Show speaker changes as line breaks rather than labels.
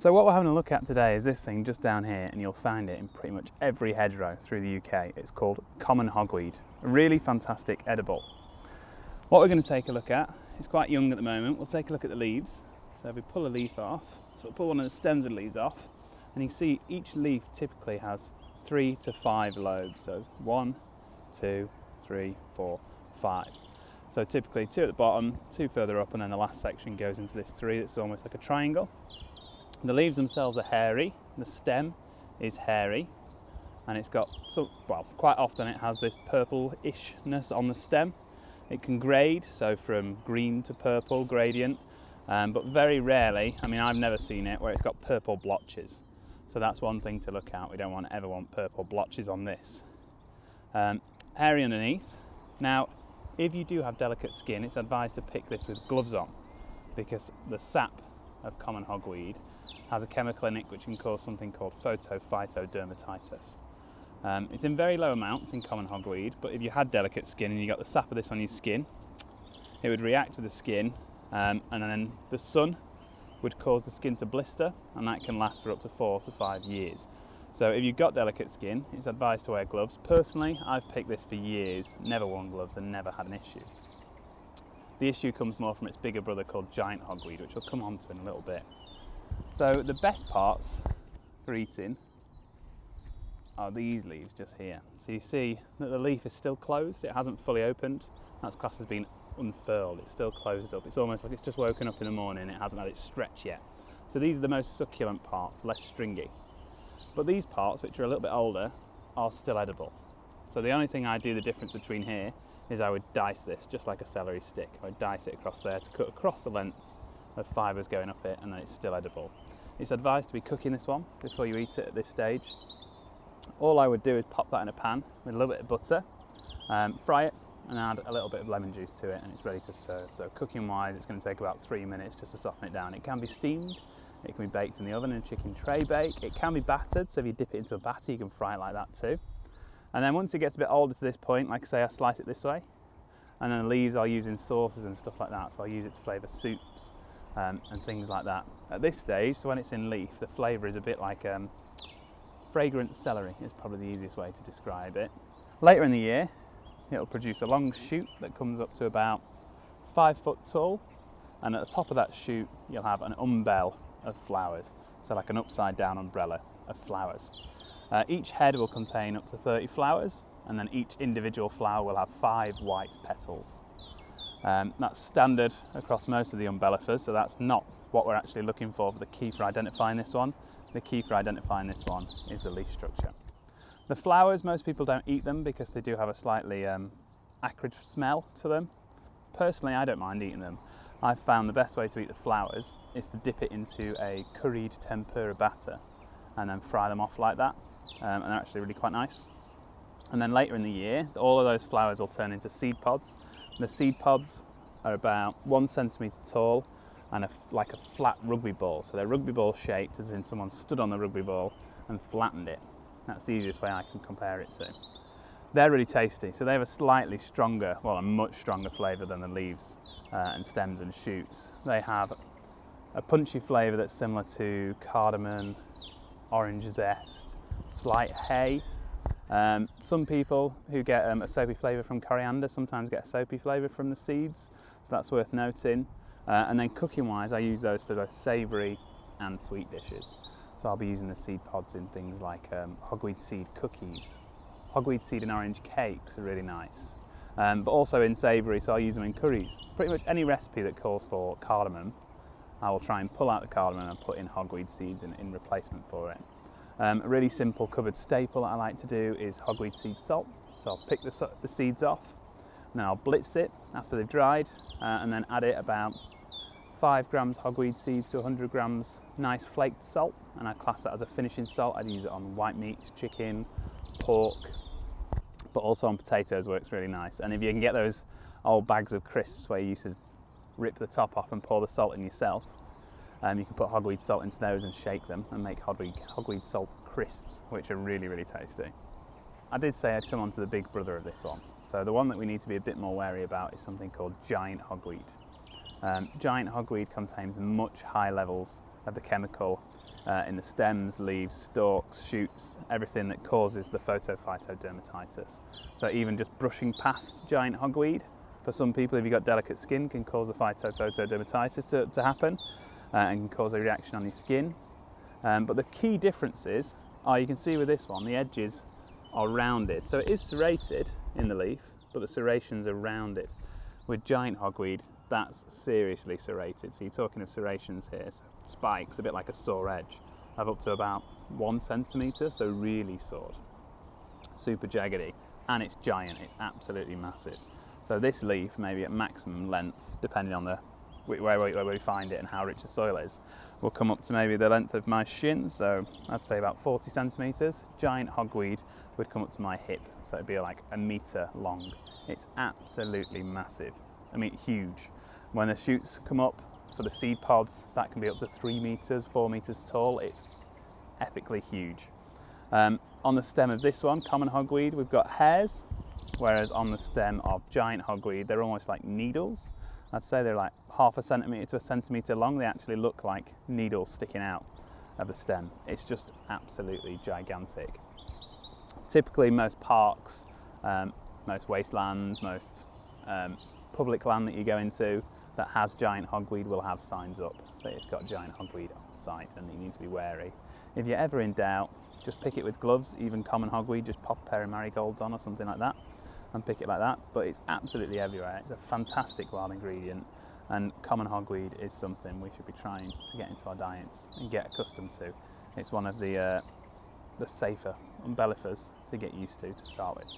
So what we're having a look at today is this thing just down here, and you'll find it in pretty much every hedgerow through the UK. It's called Common Hogweed, a really fantastic edible. What we're going to take a look at, it's quite young at the moment, we'll take a look at the leaves. So if we pull a leaf off, so we'll pull one of the stems of the leaves off, and you can see each leaf typically has 3 to 5 lobes. So 1, 2, 3, 4, 5. So typically 2 at the bottom, 2 further up, and then the last section goes into this 3 that's almost like a triangle. The leaves themselves are hairy, the stem is hairy, and it's got, quite often it has this purple-ishness on the stem. It can grade, so from green to purple gradient, but very rarely, I mean I've never seen it, where it's got purple blotches. So that's one thing to look at. We don't ever want purple blotches on this. Hairy underneath. Now, if you do have delicate skin, it's advised to pick this with gloves on, because the sap of common hogweed has a chemical in it which can cause something called photophytodermatitis. It's in very low amounts in common hogweed, but if you had delicate skin and you got the sap of this on your skin, it would react with the skin, and then the sun would cause the skin to blister, and that can last for up to 4 to 5 years. So if you've got delicate skin, it's advised to wear gloves. Personally, I've picked this for years, never worn gloves and never had an issue. The issue comes more from its bigger brother called Giant Hogweed, which we'll come on to in a little bit. So the best parts for eating are these leaves just here. So you see that the leaf is still closed, it hasn't fully opened. That's classed as being unfurled, it's still closed up. It's almost like it's just woken up in the morning, it hasn't had its stretch yet. So these are the most succulent parts, less stringy. But these parts, which are a little bit older, are still edible. So the only thing I do the difference between here is I would dice this just like a celery stick. I would dice it across there to cut across the lengths of fibres going up it, and then it's still edible. It's advised to be cooking this one before you eat it at this stage. All I would do is pop that in a pan with a little bit of butter, fry it, and add a little bit of lemon juice to it, and it's ready to serve. So cooking wise, it's going to take about 3 minutes just to soften it down. It can be steamed, it can be baked in the oven in a chicken tray bake, it can be battered, so if you dip it into a batter you can fry it like that too. And then once it gets a bit older to this point, like I say, I slice it this way, and then the leaves I'll use in sauces and stuff like that, so I'll use it to flavour soups and things like that. At this stage, so when it's in leaf, the flavour is a bit like fragrant celery is probably the easiest way to describe it. Later in the year, it'll produce a long shoot that comes up to about 5 foot tall, and at the top of that shoot you'll have an umbel of flowers, so like an upside down umbrella of flowers. Each head will contain up to 30 flowers, and then each individual flower will have 5 white petals. That's standard across most of the umbellifers, so that's not what we're actually looking for the key for identifying this one. The key for identifying this one is the leaf structure. The flowers, most people don't eat them because they do have a slightly acrid smell to them. Personally, I don't mind eating them. I've found the best way to eat the flowers is to dip it into a curried tempura batter and then fry them off like that, and they're actually really quite nice. And then later in the year, all of those flowers will turn into seed pods. The seed pods are about 1 centimetre tall and like a flat rugby ball. So they're rugby ball shaped, as in someone stood on the rugby ball and flattened it. That's the easiest way I can compare it to. They're really tasty, so they have a slightly stronger, well, a much stronger flavour than the leaves and stems and shoots. They have a punchy flavour that's similar to cardimom, orange zest, slight hay. Some people who get a soapy flavour from coriander sometimes get a soapy flavour from the seeds, so that's worth noting. And then cooking wise, I use those for both savoury and sweet dishes. So I'll be using the seed pods in things like hogweed seed cookies. Hogweed seed and orange cakes are really nice. But also in savoury, so I'll use them in curries. Pretty much any recipe that calls for cardamom, I will try and pull out the cardamom and put in hogweed seeds in replacement for it. A really simple cupboard staple that I like to do is hogweed seed salt. So I'll pick the seeds off, and then I'll blitz it after they've dried, and then add it about 5 grams hogweed seeds to 100 grams nice flaked salt, and I class that as a finishing salt. I'd use it on white meat, chicken, pork, but also on potatoes works really nice. And if you can get those old bags of crisps where you used to rip the top off and pour the salt in yourself, you can put hogweed salt into those and shake them and make hogweed salt crisps, which are really, really tasty. I did say I'd come on to the big brother of this one. So the one that we need to be a bit more wary about is something called giant hogweed. Giant hogweed contains much higher levels of the chemical in the stems, leaves, stalks, shoots, everything that causes the photophytodermatitis. So even just brushing past giant hogweed, for some people, if you've got delicate skin, can cause the phytophotodermatitis to happen and can cause a reaction on your skin. But the key differences are, you can see with this one, the edges are rounded. So it is serrated in the leaf, but the serrations are rounded. With giant hogweed, that's seriously serrated. So you're talking of serrations here, so spikes, a bit like a saw edge, of up to about 1 centimetre, so really sawed. Super jaggedy, and it's giant, it's absolutely massive. So this leaf, maybe at maximum length, depending on where we find it and how rich the soil is, will come up to maybe the length of my shin, so I'd say about 40 centimetres. Giant hogweed would come up to my hip, so it'd be like 1 metre long. It's absolutely massive, I mean huge. When the shoots come up for the seed pods, that can be up to 3 metres, 4 metres tall. It's epically huge. On the stem of this one, common hogweed, we've got hairs, whereas on the stem of giant hogweed, they're almost like needles. I'd say they're like 0.5 centimetre to 1 centimetre long. They actually look like needles sticking out of the stem. It's just absolutely gigantic. Typically most parks, most wastelands, most public land that you go into that has giant hogweed will have signs up that it's got giant hogweed on site and you need to be wary. If you're ever in doubt, just pick it with gloves, even common hogweed, just pop a pair of marigolds on or something like that and pick it like that, but it's absolutely everywhere. It's a fantastic wild ingredient, and common hogweed is something we should be trying to get into our diets and get accustomed to. It's one of the safer umbellifers to get used to start with.